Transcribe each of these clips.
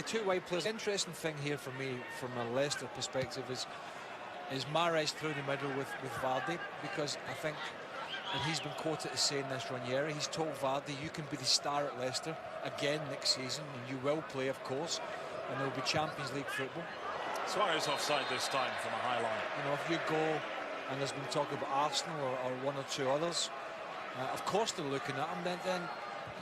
two wide players. The interesting thing here for me, from a Leicester perspective, is Mahrez through the middle with Vardy, because I think, and he's been quoted as saying this, Ranieri, he's told Vardy, you can be the star at Leicester again next season, and you will play, of course, and there will be Champions League football. Suarez offside this time from a high line. You know, if you go, and there's been talk about Arsenal or one or two others, of course they're looking at him, then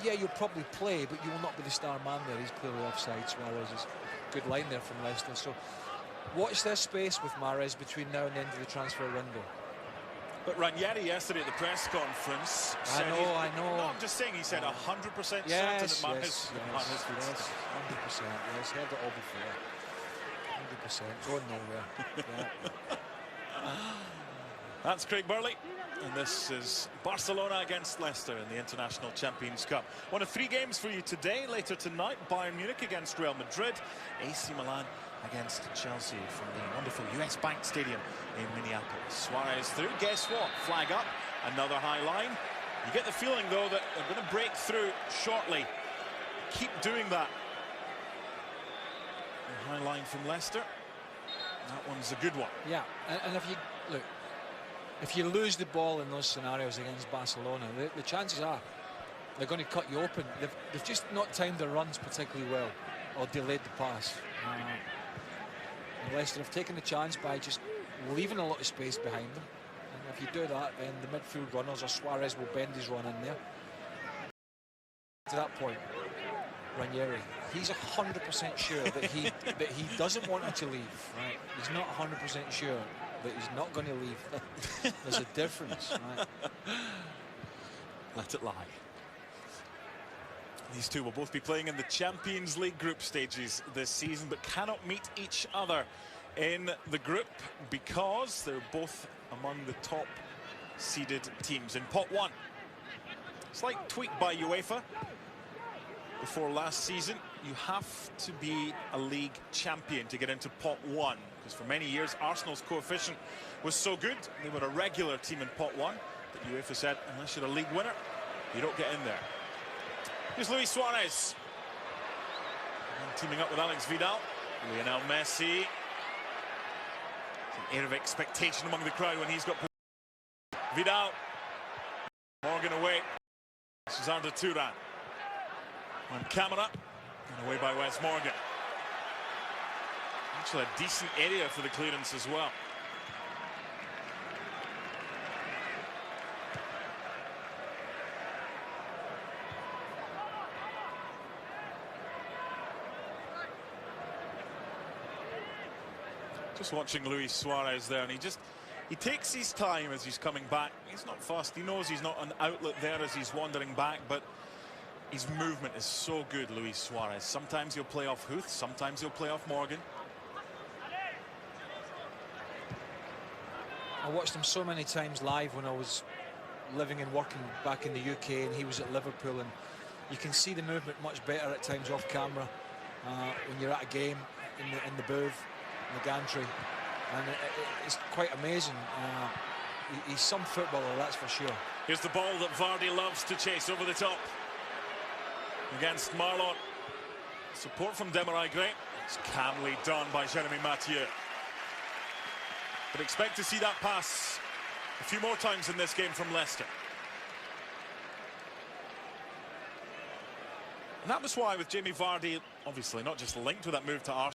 yeah, you'll probably play, but you will not be the star man there. He's clearly offside. Suarez is good line there from Leicester. So watch their space with Mahrez between now and the end of the transfer window. But Ranieri yesterday at the press conference said, I know. No, I'm just saying, he said 100% certain yes, that Mahrez yes, 100%. Yes, heard it all before. 100%. Going nowhere. Yeah. That's Craig Burley. And this is Barcelona against Leicester in the International Champions Cup. One of three games for you today. Later tonight, Bayern Munich against Real Madrid, AC Milan against Chelsea from the wonderful US Bank Stadium in Minneapolis. Suarez through, guess what? Flag up, another high line. You get the feeling, though, that they're going to break through shortly. Keep doing that. A high line from Leicester. That one's a good one. Yeah, and if you look, if you lose the ball in those scenarios against Barcelona, the chances are they're going to cut you open. They've just not timed their runs particularly well, or delayed the pass. And Leicester have taken the chance by just leaving a lot of space behind them. And if you do that, then the midfield runners or Suarez will bend his run in there. To that point, Ranieri, he's 100% sure that he doesn't want him to leave. Right? He's not 100% sure that he's not going to leave. There's a difference. Right? Let it lie. These two will both be playing in the Champions League group stages this season, but cannot meet each other in the group because they're both among the top seeded teams in pot 1. Slight tweak by UEFA. Before last season, you have to be a league champion to get into pot 1, because for many years Arsenal's coefficient was so good they were a regular team in pot 1 that UEFA said unless you're a league winner you don't get in there. Here's Luis Suarez, and teaming up with Alex Vidal. Lionel Messi. An air of expectation among the crowd when he's got Vidal. Morgan away. This is Arda Turan. On camera, and away by Wes Morgan. Actually a decent area for the clearance as well. Just watching Luis Suarez there, and he takes his time as he's coming back. He's not fast. He knows he's not an outlet there as he's wandering back, but his movement is so good, Luis Suarez. Sometimes he'll play off Huth, sometimes he'll play off Morgan. I watched him so many times live when I was living and working back in the UK, and he was at Liverpool, and you can see the movement much better at times off camera when you're at a game in the booth, in the gantry, and it's quite amazing. He's some footballer, that's for sure. Here's the ball that Vardy loves to chase over the top against Marlon. Support from Demarai Gray. It's calmly done by Jeremy Mathieu. But expect to see that pass a few more times in this game from Leicester. And that was why, with Jamie Vardy obviously not just linked with that move to Arsenal,